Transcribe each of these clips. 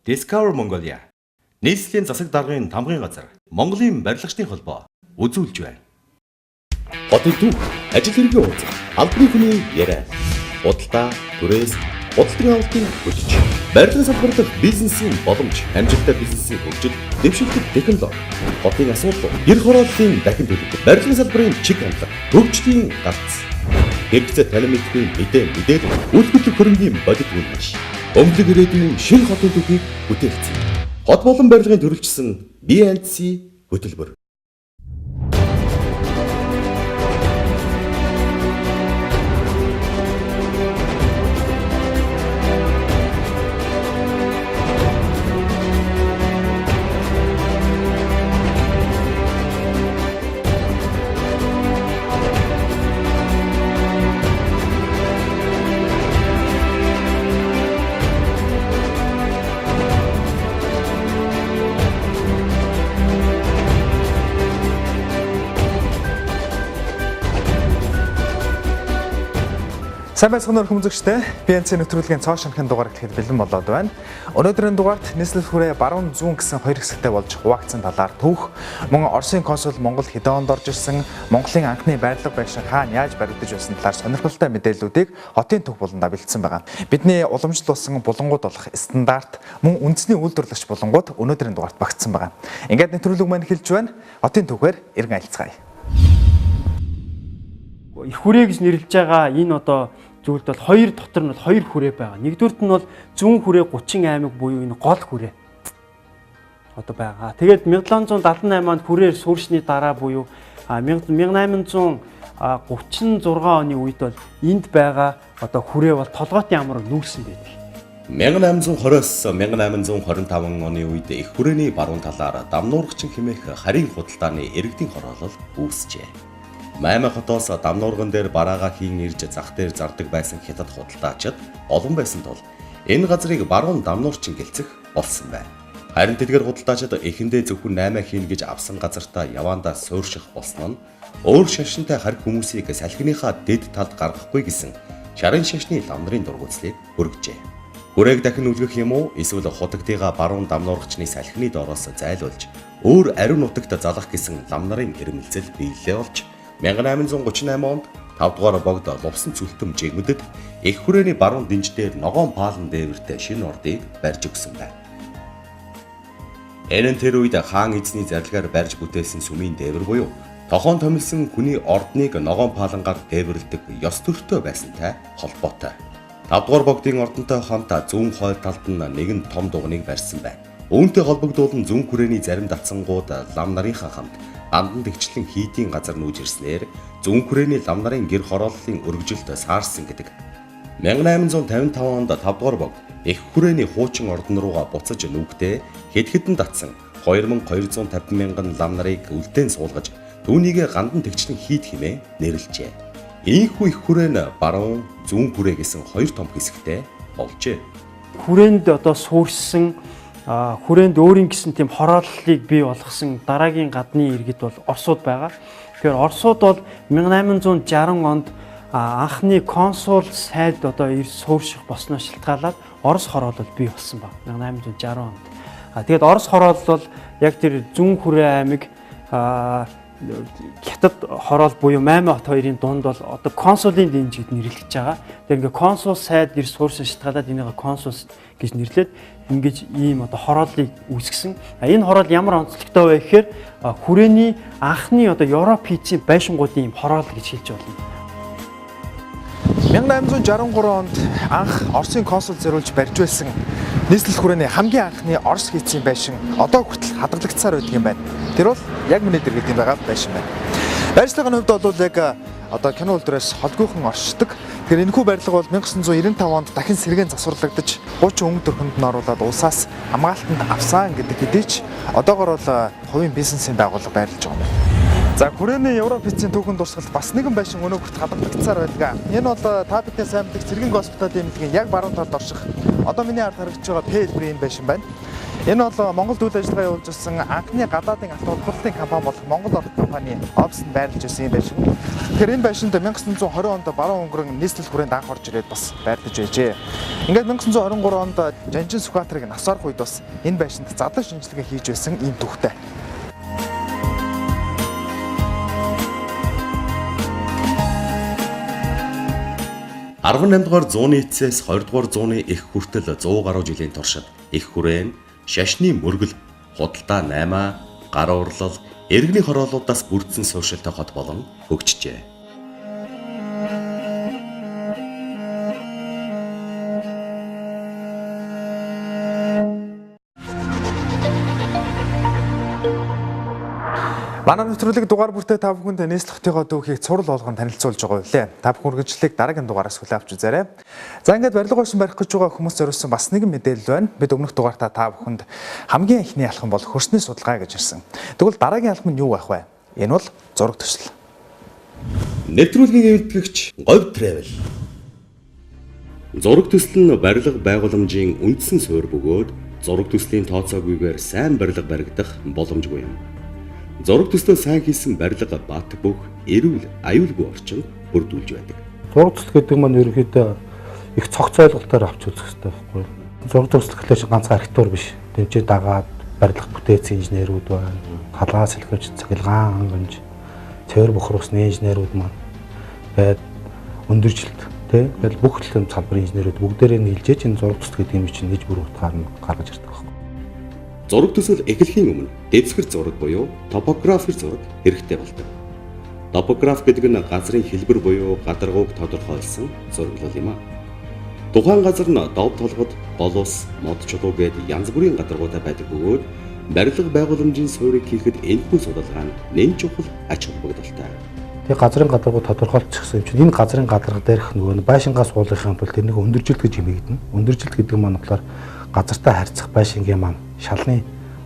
Discover Mongolia. Нийслэлийн засаг даргын тамгын газар Монголын барилгачдын холбоо үзүүлж байна. Хотын төв ажил хэргийн уулзах албаны хүний яриа. Худалдаа, түрээс, худалдан авалтын хөтөлж, барилгын салбар дахь бизнесийн боломж, амжилттай бизнесийн хөгжил, дэвшилдэг технологи, хотын асуудал, гэр хорооллын дахин төлөв, барилгын салбарын чиг хандлага, хөгжлийн гац, хэрэгцээ танин мэдгүй мэдээлэл, үйлдвэрлэх хөрөнгийн бодит үнэлж, өнгөлөг ирээдүйн шинэ хотын төвийг бүтээлцэн. Хот болон барилгын төрөлжсөн B&C хөтөлбөр. Сайн байцгаана уу хүмүүжчтэй. B&C нэвтрүүлгийн цоо шинхэн дугаар гэхэд бэлэн болоод байна. Өнөөдрийн дугаарт нийслэл хүрээ баруун зүүн гэсэн хоёр хэсэгтэй болж хуваагдсан талаар түүх, мөн Оросын консул Монголд хэдэн онд орж ирсэн, Монголын анхны байрлал байшин хаана яаж баригдаж байсан талаар сонирхолтой мэдээллүүдийг хотын түүх болондоо бэлдсэн байгаа. Бидний уламжлуулсан булангууд болох стандарт, мөн үндэсний үйлдвэрлэгч булангууд өнөөдрийн дугаарт багтсан байгаа. Ингээд нэвтрүүлэг маань эхэлж байна. Хотын түүхээр иргэн альцгаая. Их хүрээ гэж нэрлэж байгаа энэ одоо зүйлд бол хоёр дотор нь бол хоёр хүрээ байгаа. Нэгдүгüрт нь бол зүүн хүрээ 30 аймаг буюу энэ гол хүрээ одоо байгаа. Тэгээд 1778 онд хүрээр суурьшны дараа буюу 1836 оны үед бол энд байгаа одоо хүрээ бол толгойтын амар нүүрсэн байдаг. 1820-с 1825 оны үед их хүрээний баруун талаар Дамнуургачин хэмээх харийн худалдааны иргэдийн хороолол үүсжээ. Маймаа хотоос Дамнуурган дээр бараагаа хийн ирж зах дээр зардаг байсан хятад худалдаачид олон байсан тул энэ газрыг баруун Дамнуурчин гэлцэх болсон байна. Харин тэдгээр худалдаачид эхэндээ зөвхөн 8 хийн гэж авсан газартаа явандаа суурших болсон нь өөр шашинтай харь хүмүүсийг салхиныхаа дэд талд гаргахгүй гэсэн шарын шашны лам нарын дургуутслыг хүргэжээ. Хүрээг дахин үлгэх юм уу эсвэл худагдыгаа баруун Дамнуургачны салхины доороос зайлуулж өөр ариун нутагт залах гэсэн лам нарын ирмэлзэл биелэлээ болж 1838 онд 5 дугаар богд лувсан цүлтэм жигмэдэд их хүрээний баруун дэнж дээр ногоон паалан дээвэртэй шинэ ордыг барьж өгсөн байна. Энэ нь тэр үед хаан эзний зарилгаар барьж бүтээсэн сүмийн дээвэр буюу тохон томилсон хүний ордныг ногоон паалангаар дээвэрлэдэг ёс төртөө байсантай холбоотой. 5 дугаар богдын ордонтой хамт зүүн хойд талд нь нэгэн том дуганыг барьсан байна. Үүнтэй холбогдуулан зүүн хүрээний зарим датсангууд лам нарынхаа хамт андан тэгчлэн хийдийн газар нүүж ирснээр зүүн хүрээний лам нарын гэр хорооллын өргөжилд саарсан гэдэг. 1855 онд 5 дугаар богд их хүрээний хуучин ордон руугаа буцаж нүгтээ хэд хэдэн датсан 2250 мянган лам нарыг үлдээн суулгаж түүнийг гандан тэгчлэн хийд хэмээн нэрлэжээ. Ийхүү их хүрээ нь баруун зүүн хүрээ гэсэн хоёр том хэсэгтэй болжээ. Хүрээнд одоо суурьсан хүрээнд өөрийн гэсэн тийм хорооллыг бий болгосон дараагийн гадны иргэд бол Оросууд байгаа. Тэгэхээр Оросууд бол 1860 онд анхны консул сайд одоо ирж суурьших болсноос шалтгаалаад Орос хороолол бий болсон байна 1860 онд. Тэгээд Орос хороолол бол яг тэр зүүн хүрээ аймаг хятад хороол буюу Маймаа хот хоёрын дунд бол одоо консулын дэнж гэж нэрлэж байгаа. Тэгээд ингээ консул сайд ирж суурьсан шалтгаалаад энийг консул гэж нэрлээд ингэж ийм одоо хорооллыг үүсгэсэн. Энэ хороол ямар онцлогтой вэ гэхээр хүрээний анхны одоо Европ хийцийн байшингуудын ийм хороол гэж хэлж болно. 1863 онд анх Оросын консул зориулж барьж байсан нийслэл хүрээний хамгийн анхны Орос хийцийн байшин одоо хүртэл хадгалагдсаар байдаг юм байна. Тэр бол яг миний дэргэд юм байгаа байшин байна. Барилгын хувьд бол яг одоо кино үлдрээс холгүйхан оршдог. Тэгэхээр энэхүү барилга бол 1995 онд дахин сэргээн засварлагдаж 30 өнгө төрхөнд нь оруулаад улсаас хамгаалтанд авсан гэдэг хэдий ч одоогор бол хувийн бизнесийн байгууллага байрлаж байгаа юм. За хүрээний Европ эцсийн түүхэн дурсгалд бас нэгэн байшин өнөө хүртэл хадгалагдсаар байдаг. Энэ бол та бидний сайн мэддэг цэргийн госпиталийн эмнэлгийн яг баруун талд орших. Одоо миний ард харагдж байгаа П хэлбэрийн байшин байна. Энэ бол Монголд үйл ажиллагаа явуулж ирсэн анхны гадаадын алт холбоотой компани болох Монгол Орд компани Ops-д байрлаж ирсэн юм байшин. Тэгэхээр энэ байшинд 1920 онд баруун өнгөрөн нийслэл хүрээнд анх орж ирээд бас байрлаж байжээ. Ингээд 1923 онд Жанжин Сүхбаатарыг насаарах үед бас энэ байшинд задлан шинжилгээ хийж байсан ийм түүхтэй. 18 дугаар зууны эцэс 20 дугаар зууны их хүртэл 100 гаруй жилийн туршид их хүрээн, шашны мөргөл, худалдаа 8, гар урлал, эргэний хороолуудаас бүрдсэн сууршилтай хот болон хөгжижээ. Манай нэвтрүүлэг дугаар бүртээ та бүхэнд нийслэхтийгоо дүүхийг цурал болгон танилцуулж байгаа үлээ. Та бүхэн үргэлжлэлийг дараагийн дугаараас хүлээн авч үзээрэй. За ингээд барилга орчин барих гэж байгаа хүмүүс зориулсан бас нэгэн мэдээлэл байна. Бид өмнөх дугаартаа та бүхэнд хамгийн ихний алхам бол хөрсний судалгаа гэж ирсэн. Тэгвэл дараагийн алхам нь юу байх вэ? Энэ бол зураг төсөл. Нэвтрүүлгийн эвдэгч Говь Travel. Зураг төсөл нь барилга байгууламжийн үндсэн суурь бөгөөд зураг төслийн тооцоогүйгээр сайн барилга баригдах боломжгүй юм. Зураг төслөө сайн хийсэн барилга бат бүх эрүүл аюулгүй орчинд бүрдүүлж байдаг. Зураг төсөл гэдэг маань ерөнхийдөө их цогц ойлголтоор авч үзэх хэрэгтэй байхгүй юу? Зураг төсөл гэхлээр ганц архитектур биш. Тэмцээ дагаад барилга бүтээсэн инженерүүд байна. Халаа сэлгэж, цахилгаан хангамж, цэвэр бохирусны инженерүүд маань тэгээд өндөржилт тий. Тэгэл бүх төрлийн салбарын инженерүүд бүгдээрээ нийлжээж энэ зураг төсөл гэдэг юм чинь нийт бүр утгаар нь гаргаж ирдэг байхгүй юу? Зураг төсөл эхлэхийн өмнө дэвсгэр зураг буюу топографик зураг хэрэгтэй болдог. Топограф гэдэг нь газрын хэлбэр буюу гадаргууг тодорхойлсон зураглал юм а. Тухайн газар нь дов толгод, гол ус, мод чулуу гээд янз бүрийн гадаргуутай байдаг бөгөөд барилга байгууламжийн суурийг хийхэд энэхүү судалгаа нь нэн чухал ач холбогдолтой. Тэгээ газрын гадаргуу тодорхойлчихсан юм чинь энэ газрын гадарга дээрх нөгөө байшингаа суулгахын тулд тэрнийг өндөржилт гэж хэмээгдэнэ. Өндөржилт гэдэг нь маань болохоор газартай харьцах байшингийн маань шалны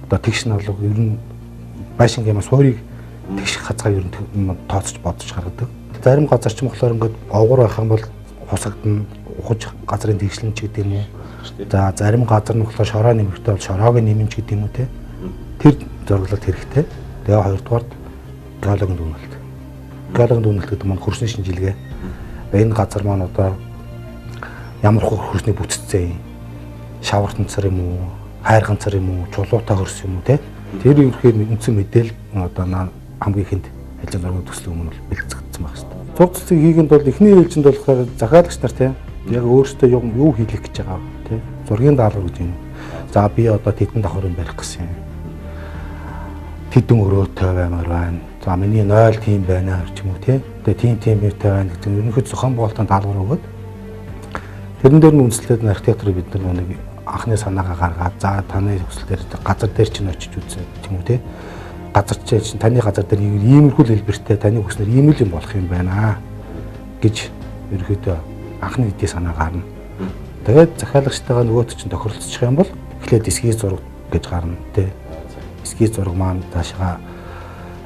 одоо тэгш налог ер нь байшингийн маань суурийг тэгш хазгаа ер нь тооцож бодож гаргадаг. Зарим газар ч болохоор ингээд овгор байх юм бол хусагдана, ухаж газрын тэгшлэн ч гэдэг юм уу. За зарим газар нь болохоор шороо нэмэхтэй бол шороог нэмэн ч гэдэг юм уу те. Тэр зураглалт хэрэгтэй. Тэгээ хоёрдугаар геологийн дүгнэлт. Геологийн дүгнэлт гэдэг маань хөрсний шинжилгээ. Энэ газар маань одоо ямар хөрсний бүтцтэй юм. Шавар ганцар юм уу, хайр ганцар юм уу, чулуутай хөрс юм уу те. Тэр ерөнхийд үндсэн мэдээлэл одоо хамгийн ихэнд ажил зургийн төслийн өмнө бол бэлтгэгдсэн байх хэрэгтэй. Зураг төслийг хийхэд бол эхний ээлжинд болохоор захиалагч нар те яг өөрсдөө юу хийх гэж байгаа те. Зургийн даалгавар гэж юм. За би одоо тэдэн давхрын барих гэсэн юм. Тэдэн өрөөтэй баймаар байна. За миний 0 тийм байна ч юм уу те. Тэгээ тийм үүтэй байна гэдэг нь ерөнхийд зохион байгуулалтын даалгавар өгöd. Тэрэн дээр нь үндэслээд архитекторыг бид нар нэг анхны санаагаа гаргаад за таны төсөл дээр газар дээр чинь очиж үзээ тийм үү те. Газар чинь таны газар дээр иймэрхүү хэлбэртэй таны хүснэр ийм л юм болох юм байна гэж ерөөдөө анхны эдийн санаа гарна. Тэгээд захиалагчтайгаа нөгөөт чинь тохиролцох юм бол эхлээд эсгийн зураг гэж гарна те. Эсгийн зураг маань таашаа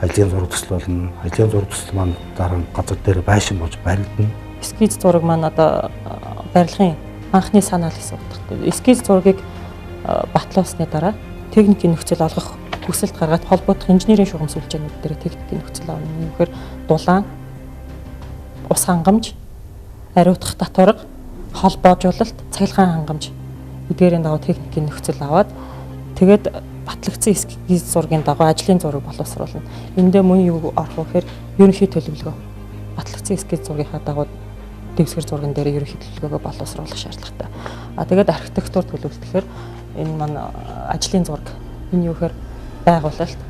ажлын зураг төсөл болно. Ажлын зураг төсөл маань дараа нь газар дээр байшин болж баригдана. Эскиз зураг маань одоо барилгын анхны санаал гэсэн утгатай. Эскиз зургийг батлуулсны дараа техникийн нөхцөл олгох хүсэлт гаргаад холбоодох инженерийн шугам сүлжээнүүд дээр техникийн нөхцөл авна. Үүгээр дулаан, ус хангамж, ариутгах татварга, холбоожуулалт, цахилгаан хангамж эдгээрийн дагуу техникийн нөхцөл аваад тэгээд батлагдсан эскиз зургийн дагуу ажлын зураг боловсруулна. Эндээ мөн юу орох вэ гэхээр ерөнхий төлөвлөгөө. Батлагдсан эскиз зургийнхаа дагуу дэвсгэр зурган дээр ерөнхий төлөвлөгөөгөө боловсруулах шаардлагатай. Тэгээд архитектур төлөвлөлтөөр энэ маань ажлын зураг. Энэ юу гэхээр байгуулалт.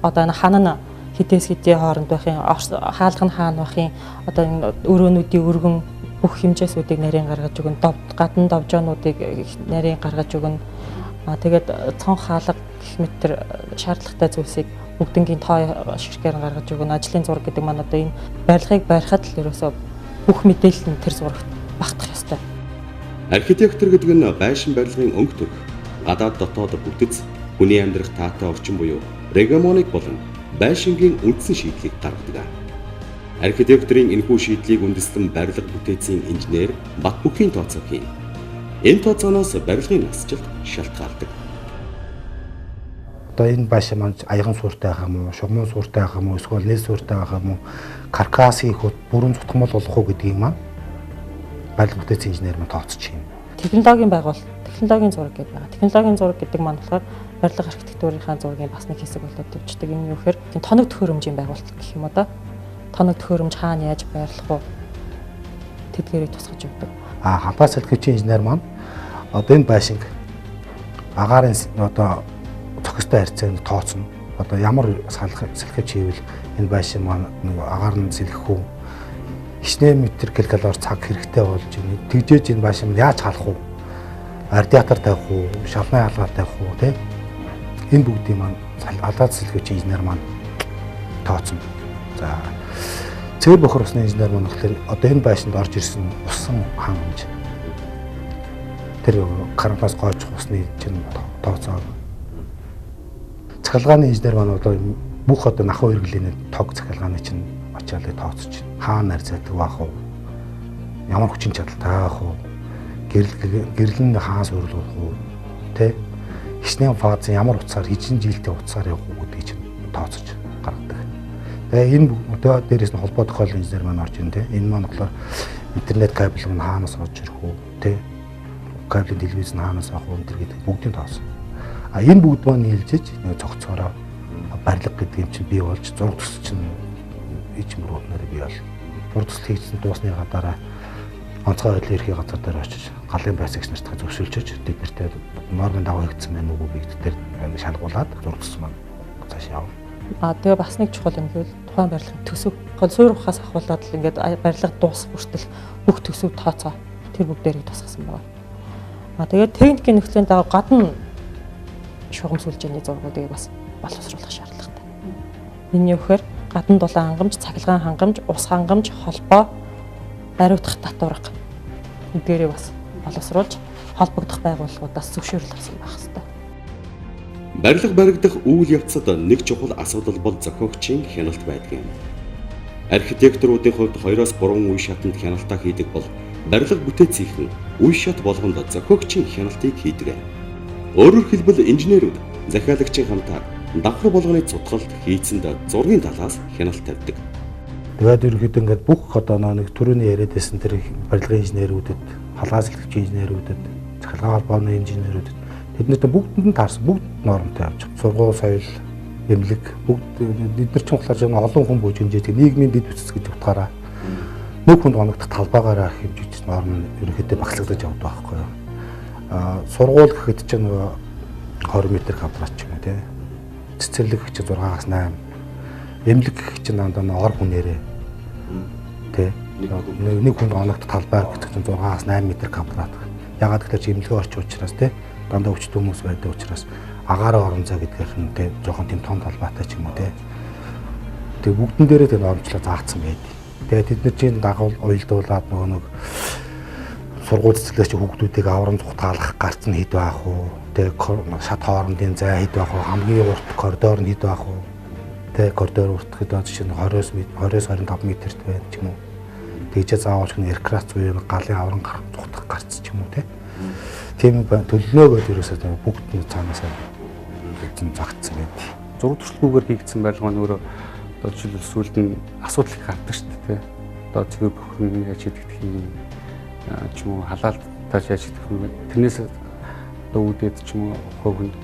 Одоо энэ ханаа хитээс хитийн хооронд байхын хаалга нь хаана байхын одоо энэ өрөөнүүдийн өргөн бүх хэмжээсүүдийг нарийн гаргаж өгнө. Гадна довжоонуудыг нарийн гаргаж өгнө. Тэгээд цонх хаалга гэх мэт тэр шаардлагатай зүйлсийг бүгднгийн тоо ширхгээр гаргаж өгнө. Ажлын зураг гэдэг маань одоо энэ барилгыг барихад л ерөөсөө бүх мэдээлэл нь тэр зурагт багтах ёстой. Архитектор гэдэг нь байшин барилгын өнгө төрх, гадаад дотоод бүтэц, хүний амьдрах таатай орчин буюу регомоник болон байшингийн үндсэн шийдлийг гаргадаг. Архитекторын энэхүү шийдлийг үндэслэн барилга бүтээцийн инженер бат бүхийн тооцоо хийнэ. Энэ тооцооноос барилгын насжилт шалтгаалдаг. одоо энэ байшин маань аяган сууртай байх юм уу, шугамн сууртай байх юм уу, эсвэл нэл сууртай байх юм уу, каркас хийх үү, бүрэн зутгамал болох уу гэдгийг маань барилга бүтээцийн инженер маань тооцож байна. Технологийн зураг гэдэг байгаа. Технологийн зураг гэдэг маань болохоор барилга архитектурынхаа зургийн бас нэг хэсэг болоод явждаг. Энэ юу гэхээр тоног төхөөрөмжийн байгууллага гэх юм уу да. Тоног төхөөрөмж хаана яаж байрлах вэ? Тэдгээрийг тусгаж өгдөг. Хамбаа салхивчийн инженер маань одоо энэ байшинг агаарын одоо цохистой харьцаанд тооцно. Одоо ямар салхивч хийвэл энэ байшин маань нөгөө агаар нь сэлгэх үү? Хичнээн метр килокалор цаг хэрэгтэй болж байна. Тэгжээж энэ байшин яаж халах вэ? Радиатор тавих уу, шалны хаалгаар тавих уу, тийм энэ бүгдийг маань алаад сэлгүүч инженер маань тооцно. За цэвэр бохор усны инженер маань болохоор одоо энэ байшинд орж ирсэн усан хангамж тэр карантаас гоож усны чинь тооцоо. Цахилгааны инженер маань одоо бүх одоо нахуу хэрэглээний тог цахилгааны чинь очиад тооцож байна. Хаана харьцаадаг байх вэ? Ямар хүчин чадалтай байх вэ? Гэрэл нь хаан суйрлуулах уу, тэ хичнээн фазын ямар утсаар хижин жилтэй утсаар явах уу гэдгийг чинь тооцож гаргадаг. Тэгээ энэ одоо дээрээс нь холбоо тохиолын инженер маань орж ийн тэ энэ маань болохоор интернет кабель нь хаанаас орж ирэх үү, тэ кабелийн телевиз нь хаанаас авах уу гэдэг бүгдийг тооцсон. Энэ бүгд маань нийлжиж нэг цогцоороо барилга гэдэг юм чинь бий болж зураг төс чинь ижмрууднаар бий бол. Зураг төс хийсэн дуусны гадаараа онцгой байдлын ерхий газар дээр очиж галын байсагч нартаа зөвшөөрчөж тэд нартэй нормын дагуу хийгдсэн байна уу гэдэгт шалгуулад зургс маань цааш явна. Тэгээ бас нэг чухал юм гэвэл тухайн барилгын төсөв гол суурь ухаас ахуулаад л ингээд барилга дуусах хүртэл бүх төсөв тооцоо тэр бүгдээрийг тусгасан байна. Тэгээд техникийн нөхцөлийн дагуу гадна шугам сүлжээний зургуудыг бас боловсруулах шаардлагатай. Энэ юу гэхээр гадна дулаан хангамж, цахилгаан хангамж, ус хангамж, холбоо бариудах татварга эдгээрээ бас боловсруулж холбогдох байгууллагуудаас зөвшөөрөл авсан байх хэрэгтэй. Барилга баригдах үйл явцад нэг чухал асуудал бол зохиогчийн хяналт байдаг юм. Архитекторуудын хувьд 2-3 үе шатанд хяналтаа хийдэг бол барилга бүтээцийнхэн үе шат болгонд зохиогчийн хяналтыг хийдэг. Өөрөөр хэлбэл инженерүүд захиалагчийн хамтаар давхар болгоны цутгалт хийцэнд зургийн талаас хяналт тавьдаг. Тэгээд ерөөхдөө ингээд бүх одоо нэг төрөний яриад байсан тэр барилгын инженерүүдэд, халгаан сэлгэвчийн инженерүүдэд, цахилгаан холбооны инженерүүдэд тэднэрт бүгдэнд нь таарсан бүгд нормтой явж байгаа. Сургууль, соёл, эмнэлэг бүгд бид нар ч болохоор жоо олон хүн бууж хэмжээдэг нийгмийн дэд бүтц гэж утгаараа нэг хүнд оногдох талбайгаараа хэмжиж норм нь ерөөхдөө багслагдаж явдаг байхгүй юу. Сургууль гэхэд ч нөгөө 20 м квадрат ч юм уу тий. Цэцэрлэг ч 6-8. Эмнэлэг чинь дандаа ор хүнээрээ тий нэг хүн оногт талбай гэдэг чинь 6-8 м квадрат. Ягаад гэвэл чи эмнэлэг орч учраас тий дандаа өвчтөй хүмүүс байдаг учраас агаараа орон зай гэдгийнх нь тий жоохон тийм том талбайтай ч юм уу тий. Тэг бүгдэн дээрээ тэр нормчлаа заагдсан байдаг. Тэгээд тэд нар чинь дагуул уйлдуулаад нөгөө нэг сургууль цэцэглэгч хүүхдүүдийг аврам зүгтаалах гарц нь хэд байх уу? Тэг шат хоорондын зай хэд байх уу? Хамгийн урт коридор нь хэд байх уу? Тэг коридор уртхэд одоо жишээ нь 20-25 м-т байна ч юм уу. Тэгжээ заавалч нь эркрац буюу галын аврам зүгтах гарц ч юм уу тийм төлнөөгөө ерөөсөө бүгд нь цаанаасаа загтсан байдаг. Зураг туршлагуугаар хийгдсэн байлгаа нь өөрөө одоо жишээлбэл сүүлд нь асуудал их гардаг шүү дээ. Одоо цэвэр бохирны яаж хийдэг юм ч юм уу халаалт тааш яаж хийдэг юм. Тэрнээс одоо үүдээд ч юм уу хувь нь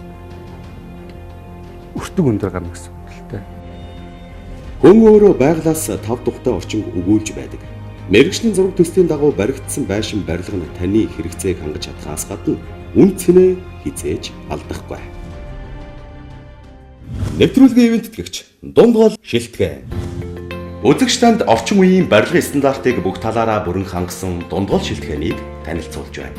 өртөг өндөр гарна гэсэн үг л дээ. Хүн өөрөө байглаас 5 тухтай орчинг өгүүлж байдаг. Мэргэжлийн зураг төслийн дагуу баригдсан байшин барилга нь таны хэрэгцээг хангаж чадхаас гадна үн цэнэ хизээж алдахгүй. Нэвтрүүлгийн ивент тэтгэгч Дундгол шилтгэн. Үзэгч танд орчин үеийн барилгын стандартыг бүх талаараа бүрэн хангасан Дундгол шилтгэнийг танилцуулж байна.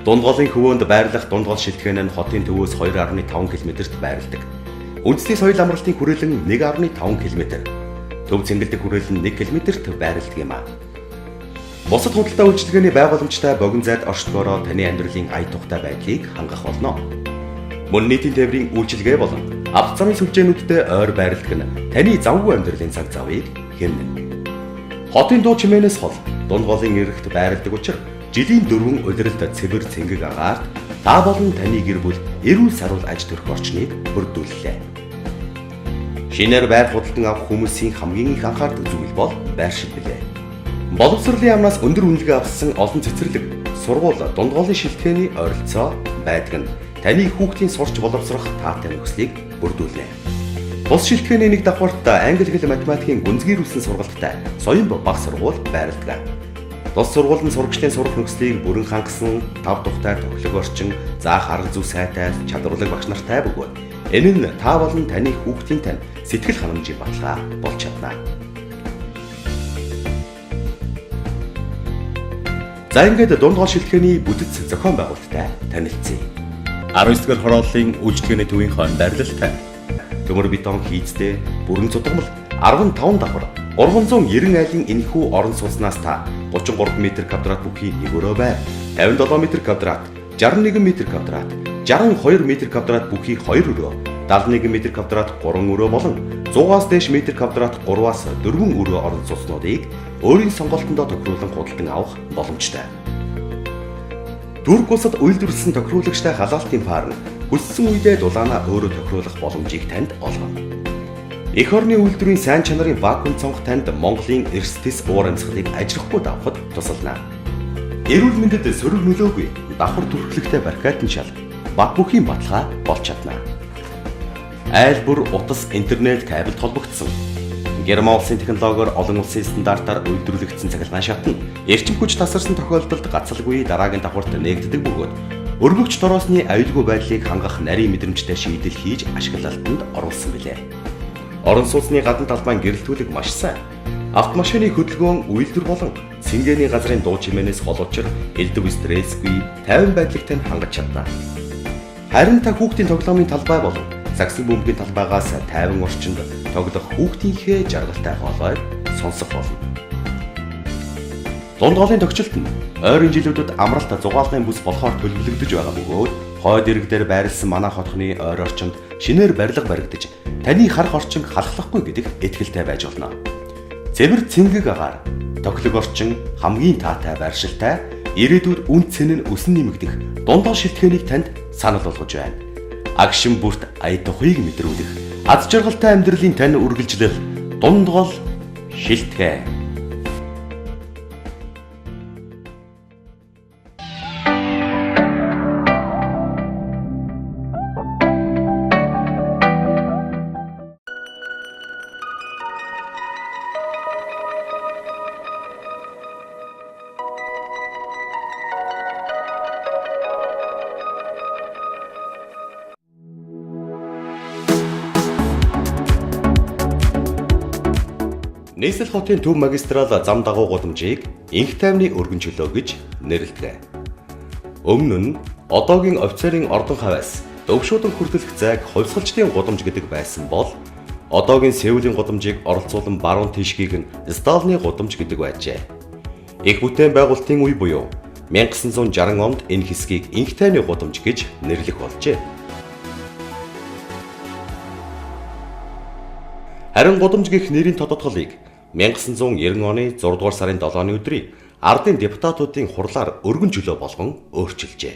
Дундголын хөвөөнд байрлах Дундгол шилтгэн нь хотын төвөөс 2.5 км-т байрладаг. Үндэсний соёл амралтын хүрээлэн 1.5 км. Төв цэнгэлдэх хүрээлэн 1 км-т байрладаг юм а. Бусад худалдаа үйлчилгээний байгууламжтай богино зайд оршдгоороо таны амьдралын ая тухтай байдлыг хангах болно. Мөн нийтийн тээврийн үйлчилгээ болон авто замын сүлжээнүүдтэй ойр байрладаг нь таны завгүй амьдралын цаг завыг хэмнэнэ. Хотын дуу чимээнээс хол Дундголын эрэгт байрладаг учраас жилийн 4 удиралд цэвэр цэнгэг агаарт та болон таны гэр бүл эрүүл саруул аж төрөх орчныг бүрдүүллээ. Шинээр байр худалдан авах хүмүүсийн хамгийн их анхаардаг зүйл бол байршил билээ. Боловсролын яамнаас өндөр үнэлгээ авсан олон цэцэрлэг, сургууль, дунд голын шилтгэний ойролцоо байдаг нь таны хүүхдийн сурч боловсрох таатай нөхцөлийг бүрдүүлнэ. Бус шилтгэний нэг давхарт англи хэл математикийн гүнзгийрүүлсэн сургалттай соён баг сургууль байрладаг. Тус сургуулийн сурагчдын сурах нөхцөлийг бүрэн хангасан тав тухтай тоглох орчин, заах арга зүй сайтай, чадварлаг багш нартай бөгөөд энэ нь та болон таны хүүхдийн тань сэтгэл ханамжийн баталгаа болж чадна. За ингээд дунд гол шилтгэний бүтэц зохион байгуулалттай танилцъя. 19-р хорооллын үйлчлэгээний төвийн хойно байрлалтай. Төмөр бетон хийцтэй бүрэн цутгамал 15 давхар 390 айлын энэхүү орон сууцнаас та 33 м2 бүхий нэг өрөө байр, 57 м2, 61 м2, 62 м2 бүхий 2 өрөө, 71 м2 3 өрөө болон 100-аас дээш м2 3-аас 4 өрөө орон сууцнуудыг өөрийн сонголтондоо тохируулан худалдан авах боломжтой. Турк улсад үйлдвэрлэсэн тохируулагчтай халаалтын фарм хүссэн үедээ дулаанаа өөрөө тохируулах боломжийг танд олгоно. Эх орны үйлдвэрийн сайн чанарын вакуум цонх танд Монголын эрс тис уур амьсгалыг ажрахгүй давхад тусална. Эрүүл мэндэд сөрөг нөлөөгүй давхар түрхлэгтэй барикадын шал бат бүхийн баталгаа болж чадна. Айл бүр утас интернет кабель холбогдсон. Герман улсын технологиор олон улсын стандартаар үйлдвэрлэгдсэн цахилгаан шатны эрчим хүч тасарсан тохиолдолд гацалгүй дараагийн давхарт нээгддэг бөгөөд өргөгч торосны аюулгүй байдлыг хангах нарийн мэдрэмжтэй шийдэл хийж ашиглалтанд оруулсан билээ. Орон сууцны гадна талбайн гэрэлтүүлэг маш сайн. Автомашины хөдөлгөөн үйлдвэр болон цэнгэний газрын дуу чимээнээс хол учир элдв стрессгүй 50 байдлыг тань хангаж чадна. Харин та хүүхдийн тоглоомын талбай болон саксын бөмбөгийн талбайгаас 50 орчинд тоглох хүүхдийнхээ жаргалтай хоолойг сонсох болно. Дунд голын тогтчлолт нь ойрын жилүүдэд амралт зугаалгын бүс болохоор төлөвлөгдөж байгаа бөгөөд хойд ирэг дээр байрласан манай хотхны ойр орчинд шинээр барилга баригдаж таны харах орчин халахлахгүй гэдэгт итгэлтэй байж болно. Цэвэр цэнгэг агаар тоглох орчин хамгийн таатай байршилтай ирээдүйд үн цэн нь өсөн нэмэгдэх дундаа шилтгэнийг танд санал болгож байна. Агшин бүрт ая тухыг мэдрүүлэх аз жаргалтай амьдралын тань үргэлжлэл дунд гол шилтгэе. Нийслэл хотын төв магистрал зам дагуу гудамжийг инх тайвны өргөн чөлөө гэж нэрлэдэг. Өмнө нь одоогийн офицерын ордон хаваас дөвшөөдөн хүртэлх зайг хувьсгалчдын гудамж гэдэг байсан бол одоогийн Сеулийн гудамжийг оролцуулан баруун тишгийг нь Сталины гудамж гэдэг байжээ. Их бүтээн байгуулалтын үе буюу 1960 онд энэ хэсгийг инх тайвны гудамж гэж нэрлэх болжээ. Харин гудамж гэх нэрийн тодотголыг 1990 оны 6 дугаар сарын 7-ны өдрийн ардын депутатуудын хурлаар өргөн чөлөө болгон өөрчилжээ.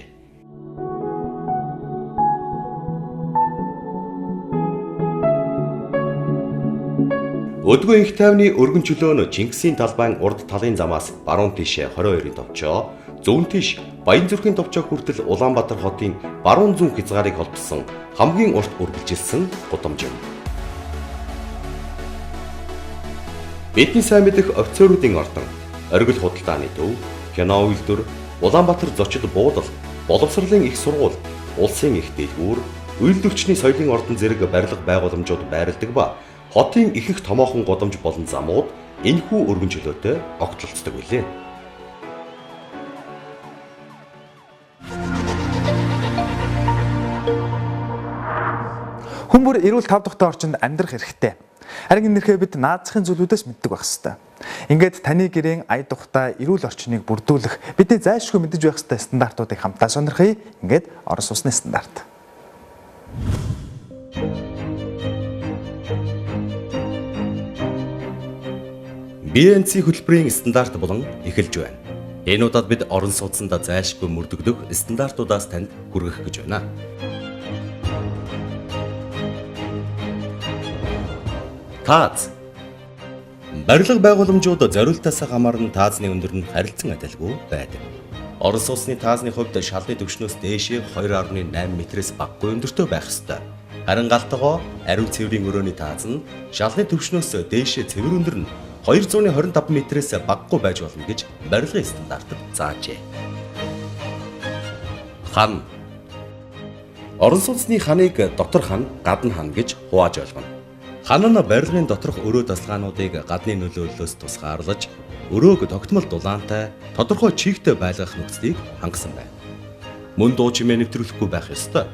Өдгөө инх тайвны өргөн чөлөө нь Чингисийн талбайн урд талын замаас баруун тишээ 22-ын товчоо, зүүн тиш Баянзүрхийн товчоо хүртэл Улаанбаатар хотын баруун зүүн хязгаарыг холбосон хамгийн урт үргэлжилсэн гудамж юм. Бидний сайн мэдэх офицеруудын ордон, оргил худалдааны төв, кино үйлдвэр, Улаанбаатар зочид буудал, боловсролын их сургууль, улсын их дэлгүүр, үйлдвэрчний соёлын ордон зэрэг барилга байгууламжууд байрладаг ба хотын ихэнх томоохон гудамж болон замууд энэхүү өргөн чөлөөтэй огтлолцдог билээ. Хүмүүр эрүүл тав дахь орчинд амьдрах хэрэгтэй. Харин энэрхээ бид наазахын зүйлүүдээс мэддэг байх ёстой. Ингээд таны гэрийн ая тухтай эрүүл орчныг бүрдүүлэх бидний зайлшгүй мэдэж байх ёстой стандартуудыг хамтдаа сонирхъя. Ингээд орон сууцны стандарт. BNC хөтөлбөрийн стандарт болон эхэлж байна. Энэ удаад бид орон сууцнд зайлшгүй мөрдөгдөх стандартуудаас танд хүргэх гэж байна. Тааз. Барилга байгууламжууд зориултаас хамаарна таазны өндөр нь харилцан адилгүй байдаг. Орос улсны таазны хувьд шалны түвшнөөс дээшээ 2.8 м-с багагүй өндөртэй байх ёстой. Харин галтгоо ариун цэврийн өрөөний тааз нь шалны түвшнөөс дээшээ цэвэр өндөр нь 225 м-с багагүй байж болно гэж барилгын стандартад заажээ. Хан. Орос улсны ханыг дотор хан, гадна хан гэж хувааж ойлгоно. Хан нь барилгын доторх өрөө тасалгаануудыг гадны нөлөөллөөс тусгаарлаж, өрөөг тогтмол дулаантай, тодорхой чигтэй байлгах нөхцөлийг хангасан байна. Мөн дуу чимээ нэвтрүүлэхгүй байх ёстой.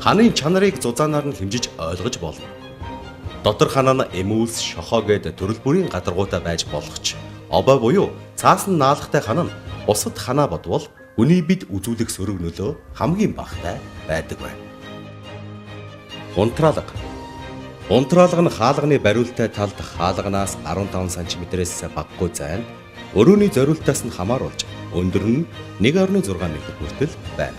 Ханын чанарыг зузаанаар нь хэмжиж ойлгож болно. Дотор хан нь эмүүлс, шохоо гээд төрөл бүрийн гадаргуутай байж болох ч, обой буюу цаасан наалахтай хан нь бусад ханаа бодвол үний бид үзүүлэх сөрөг нөлөө хамгийн багатай байдаг байна. Унтраалга. Унтраалга нь хаалганы бариултай талд хаалганаас 15 см-с багагүй зайд өрөөний зориултаас нь хамааруулж өндөр нь 1.6 м хүртэл байна.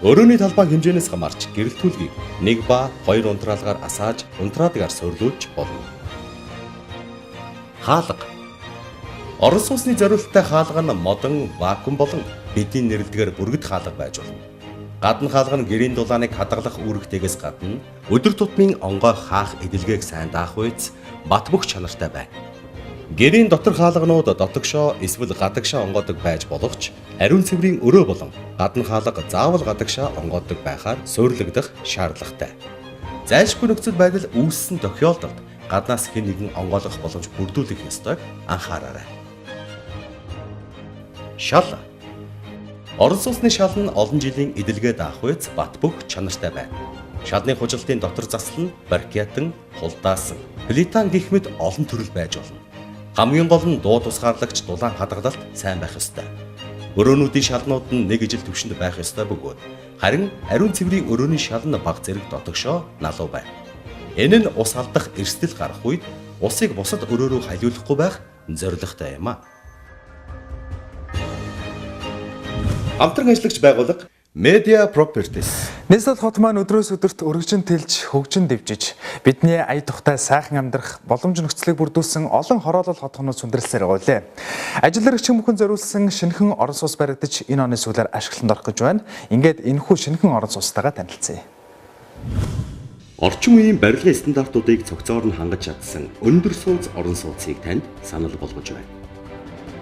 Өрөөний талбай хэмжээнээс хамаарч гэрэлтүүлгийг 1 ба 2 унтраалгаар асааж унтраадагаар суйрлуулж болно. Хаалга. Орос улсны зориулттай хаалга нь модон, вакуум болон бидний нэрлэдгээр бүргэд хаалга байж болно. Гадна хаалга нь гэрийн дулааныг хадгалах үүрэгтэйгээс гадна өдөр тутмын онгой хаах эдэлгээг сайн даах үйц бат бөх чанартай байна. Гэрийн дотор хаалганууд дотогшоо эсвэл гадагшаа онгодог байж болох ч ариун цэврийн өрөө болон гадна хаалга заавал гадагшаа онгодог байхаар суйрлагдах шаардлагатай. Зайлшгүй нөхцөл байдал үүссэн тохиолдолд гаднаас хэн нэгэн онгойлгох боломж бүрдүүлэх ёстойг анхаараарай. Шал. Орос улсны шал нь олон жилийн эдэлгээ даах үйц бат бөх чанартай байна. Шалны хужалтын дотор засал нь баркиатан, хулдаасан, плитан гэх мэт олон төрөл байж болно. Хамгийн гол нь дуу тусгаарлагч дулаан хадгалалт сайн байх ёстой. Өрөөнүүдийн шалнууд нь нэг ижил түвшинд байх ёстой бөгөөд харин ариун цэврийн өрөөний шал нь баг зэрэг дотогшоо налуу байна. Энэ нь ус алдах эрсдэл гарах үед усыг бусад өрөө рүү халиулахгүй байх зорилготой юм а. Хамтран ажиллагч байгууллага Media Properties. Нийслэл хот маань өдрөөс өдөрт өргөжин тэлж, хөгжин дэвжиж, бидний ая тухтай сайхан амьдрах боломж нөхцөлийг бүрдүүлсэн олон хороолол хотгонууд сүндэрлсээр байгаа үлээ. Ажилрагчийн бүхэн зориулсан шинэхэн орон сууц баригдаж энэ оны сүүлээр ашиглалтанд орох гэж байна. Ингээд энэхүү шинэхэн орон сууцтайгаа танилцъя. Орчин үеийн барилгын стандартуудыг цогцоор нь хангаж чадсан өндөр сууц орон сууцыг танд санал болгож байна.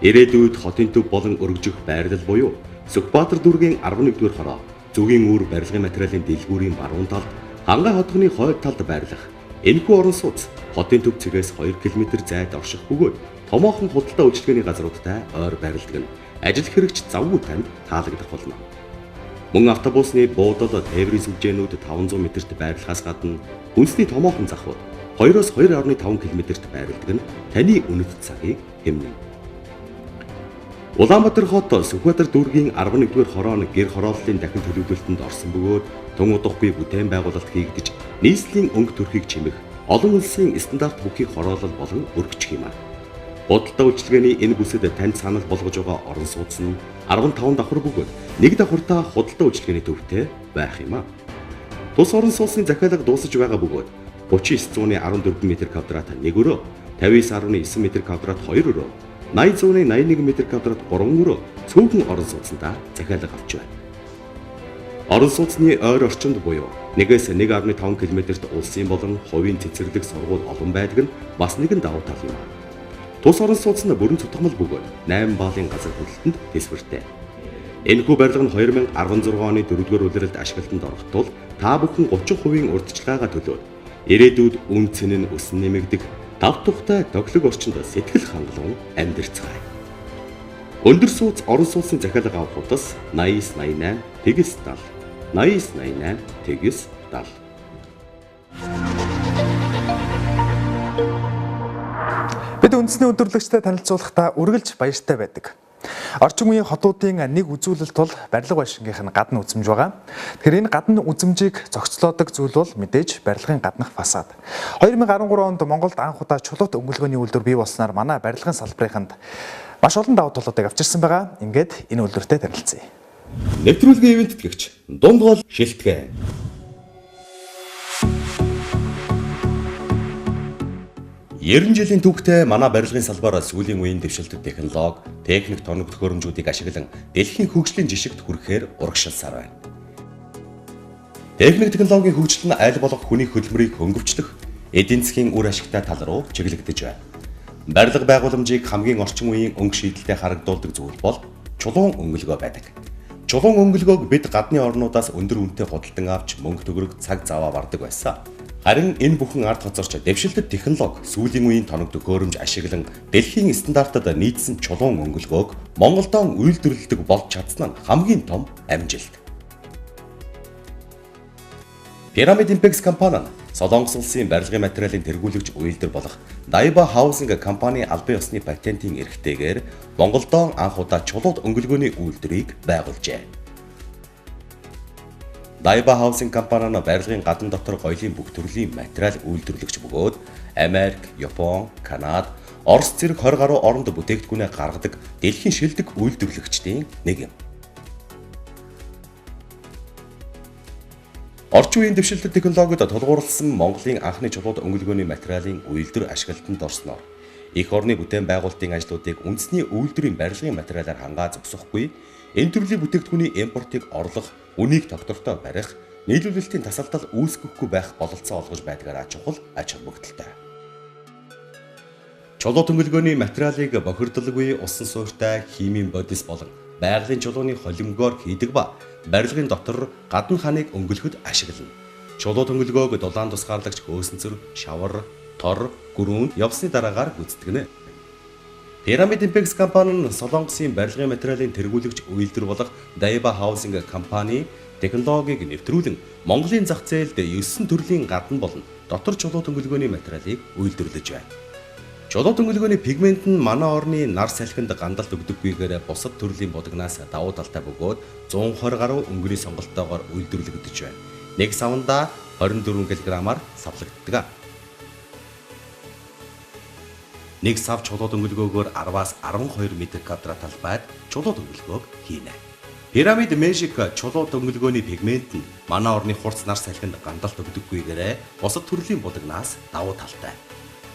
Ирээдүйд хотын төв болон өргөжих байрлал буюу Сүхбаатар дүүргийн 11-р хороо, Зүгийн үүр барилгын материалын дэлгүүрийн баруун талд, Хангай хотгоны хойд талд байрлах энэхүү орон сууц хотын төв цэгээс 2 км зайд орших бөгөөд томоохон худалдаа үйлчилгээний газруудтай ойр байрладаг нь ажил хэрэгч завгүй танд таалагдах болно. Мөн автобусны буудал, тээврийн сүлжээнүүд 500 м-т байрлахаас гадна үндэсний томоохон захууд 2-оос 2.5 км-т байрладаг нь таны үнэт цагийг хэмнэнэ. Улаанбаатар хот Сүхбаатар дүүргийн 11-р хорооны гэр хорооллын дахин төлөвлөлтөнд орсон бөгөөд тун удахгүй бүтээн байгуулалт хийгдэж нийслэлийн өнгө төрхийг чимэх олон улсын стандарт бүхий хороолол болон өргөжих юм а. Бодолтой үйлчилгээний энэ бүсэд танд санал болгож байгаа орон сууц нь 15 давхар бөгөөд нэг давхартаа худалдаа үйлчилгээний төвтэй байх юм а. Тус орон сууцны захиалга дуусаж байгаа бөгөөд 3914 м2 нэг өрөө, 59.9 м2 хоёр өрөө, 8081 м2 3 өрөө цөөхөн орон сууцнда захиалга авч байна. Орон сууцны ойр орчинд буюу 1-1.5 км-т улсын болон хувийн цэцэрлэг сургууль олон байдаг нь бас нэгэн давуу тал юм. Тус орон сууц нь бүрэн цутгамал бөгөөд 8 баалын газар хөдлөлтөнд тэсвэртэй. Энэхүү барилга нь 2016 оны 4-р улиралд ашиглалтанд орох тул та бүхэн 30% урьдчилгаагаа төлөөд ирээдүйд үн цэн нь өсөн нэмэгдэх тав тухтай тоглог орчинд сэтгэл хангалуун амьдарцгаая. Өндөр сууц орон сууцны захиалга авах утас 8988 тэгс 70 8988 тэгс 70. Бид үндэсний өндөрлөгчтэй танилцуулахдаа үргэлж баяртай байдаг. Орчин үеийн хотуудын нэг үзүүлэлт бол барилга байшингийнх нь гадна үзмж байгаа. Тэгэхээр энэ гадна үзмжийг зохицлоодог зүйл бол мэдээж барилгын гаднах фасад. 2013 онд Монголд анх удаа чулуут өнгөлгөөний үйлдвэр бий болсноор манай барилгын салбарынд маш олон давуу талуудыг авчирсан байгаа. Ингээд энэ үйлдвэртэй танилцъя. Нэвтрүүлгийн ивент тэтгэгч дунд гол шилтгэн. 90 жилийн түүхтэй манай барилгын салбаар сүүлийн үеийн дэвшилтэд технологи, техник тоног төхөөрөмжүүдийг ашиглан дэлхийн хөгжлийн жишигт хүрэхээр урагшилсаар байна. Техник технологийн хөгжил нь аль болох хүний хөдөлмөрийг хөнгөвчлөх, эдийн засгийн үр ашигтай тал руу чиглэгдэж байна. Барилга байгууламжийг хамгийн орчин үеийн өнгө шийдэлтэй харагдуулдаг зүйл бол чулуун өнгөлгөө байдаг. Чулуун өнгөлгөөг бид гадны орнуудаас өндөр үнэтэй худалдан авч мөнгө төгрөг цаг зав авардаг байсан. Харин энэ бүхэн ард газарч дэвшилтэд технологи сүүлийн үеийн тоног төхөөрөмж ашиглан дэлхийн стандартад нийцсэн чулуун өнгөлгөөг Монголдоо үйлдвэрлэдэг болж чадсан нь хамгийн том амжилт. Pyramid Impex компани нь Солонгос улсын барилгын материалын тэргүүлэгч үйлдвэр болох Daiba Housing компани албан ёсны патентын эрхтэйгээр Монголдоо анх удаа чулууд өнгөлгөөний үйлдвэрийг байгуулжээ. Daiba Housing компани нь барилгын гадна дотор гоёлын бүх төрлийн материал үйлдвэрлэгч бөгөөд Америк, Япон, Канада, Орос зэрэг 20 гаруй оронд бүтээгдэхүүнээ гаргадаг дэлхийн шилдэг үйлдвэрлэгчдийн нэг юм. Орчин үеийн дэвшилтэд технологид тулгуурласан Монголын анхны чулууд өнгөлгөөний материалын үйлдвэр ашиглалтанд орсноор их орны бүтээн байгуулалтын ажлуудыг үндэсний үйлдвэрийн барилгын материалаар хангаа зогсохгүй, энэ төрлийн бүтээгдэхүүний импортыг орлох, үнийг тогтвортой барих, нийлүүлэлтийн тасалдал үүсгэхгүй байх бололцоо олгож байдгаараа чухал ач холбогдолтой. Чулууд өнгөлгөөний материалыг бохирдолгүй усан суурьтай химийн бодис болон байгалийн чулууны холимгоор хийдэг ба барилгын дотор гадна ханыг өнгөлөхөд ашиглана. Чулууд өнгөлгөөг дулаан тусгаарлагч хөөсөнцөр, шавар, тор, гүрүүнд явсны дараагаар гүйцэтгэнэ. Pyramid Impex компани нь Солонгосын барилгын материалын тэргүүлэгч үйлдвэр болох Daiba Housing компани технологиг нэвтрүүлэн Монголын зах зээлд 9 төрлийн гадна болон дотор чулууд өнгөлгөөний материалыг үйлдвэрлэж байна. Чулууд өнгөлгөөний пигмент нь манай орны нар салхинд гандалт өгдөггүйгээр бусад төрлийн будагнаас давуу талтай бөгөөд 120 гаруй өнгөний сонголтоогоор үйлдвэрлэгдэж байна. Нэг савнда 24 кг-аар савлагддаг. Нэг сав чулууд өнгөлгөөгөөр 10-аас 12 м2 талбайд чулууд өнгөлгөөг хийнэ. Pyramid Magic чулууд өнгөлгөөний пигмент нь манай орны хурц нар салхинд гандалт өгдөггүйгээр бусад төрлийн будагнаас давуу талтай.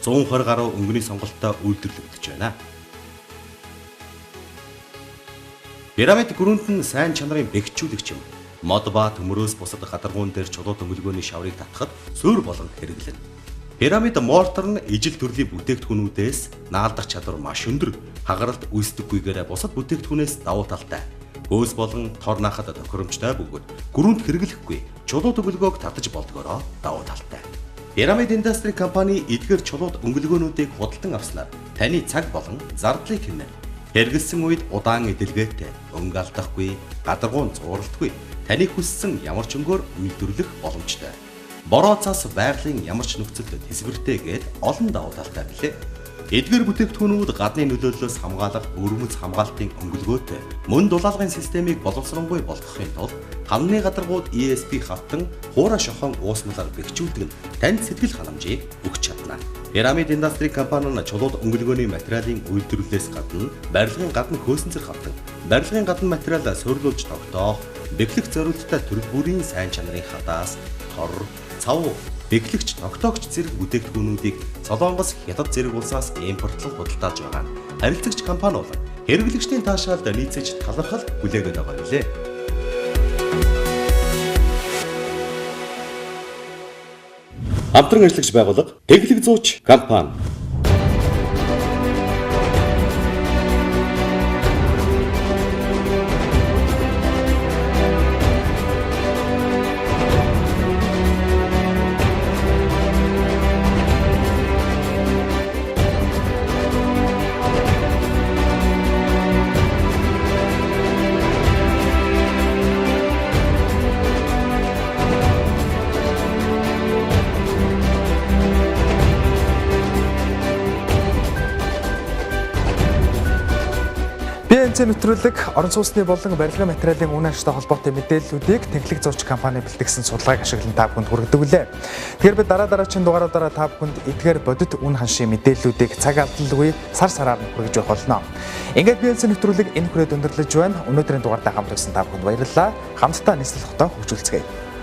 120 гаруй өнгөний сонголттой үйлдвэрлэгдэж байна. Pyramid гүрэнт нь сайн чанарын бэхжүүлэгч юм. Мод ба төмрөөс бусад гадаргуун дээр чулууд өнгөлгөөний шаврыг татахад суурь болон хэрэглэнэ. Pyramid mortar нь ижил төрлийн бүтээгдэхүүнүүдээс наалдах чадвар маш өндөр, хагаралт үүсдэггүйгээр бусад бүтээгдэхүүнээс давуу талтай. Хөөс болон тор наахад тохиромжтой бөгөөд гүрэнт хэрэглэхгүй чулууд өнгөлгөөг татаж болдгоороо давуу талтай. Pyramid Industry компани эдгээр чулууд өнгөлгөөнүүдийг худалдан авснаар таны цаг болон зардлыг хэмнэ. Хэрэгэлсэн үед удаан эдэлгээтэй, өнгө алдахгүй, гадаргуун зууралтгүй, таны хүссэн ямар ч өнгөөр үйлдвэрлэх боломжтой. Бороо цас байгалийн ямар ч нөхцөлд тэсвэртэйгээд олон давуу талтай билээ. Эдгээр бүтээгдэхүүнүүд гадны нөлөөллөөс хамгаалах өрмөц хамгаалтын өнгөлгөөтэй мөн дулаалгын системийг боловсронгуй болгохын тулд хамны гадаргууд ESP хавтан хуурай шохон уусмалаар бэхжүүлдэг нь танд сэтгэл ханамжийг өгч чадна. Pyramid Industry компани нь чулууд өнгөлгөөний материалын үйлдвэрлэлээс гадна барилгын гадна хөөсөнцөр хавтан барилгын гадна материалаа суйрлуулж тогтоох, бэхлэх зорилттой төрөл бүрийн сайн чанарын хадаас, тор, цав, бэхлэгч, тогтоогч зэрэг бүтээгдэхүүнүүдийг Солонгос, Хятад зэрэг улсаас импортлол худалдааж байгаа. Харилцагч компани болон хэрэглэгчдийн таашаалд нийцэж талархал хүлээгээд байгаа билээ. Хамтран ажиллагч байгууллага Техник зууч компани. BNC нэвтрүүлэг орон сууцны болон барилгын материалын үн ашигтай холбоотой мэдээллүүдийг Техник зууч компани бэлтгэсэн судалгааг ашиглан та бүхэнд хүргэдэг үлээ. Тэгэхээр бид дараагийн дугаараараа та бүхэнд эдгээр бодит үн ханшийн мэдээллүүдийг цаг алдалгүй сар сараар нь хүргэж явах болно. Ингээд BNC нэвтрүүлэг энэ хүрээд өндөрлөж байна. Өнөөдрийн дугаартаа хамт байсан та бүхэнд баярлалаа. Хамтдаа нийслэл хотоо хөгжүүлцгээе.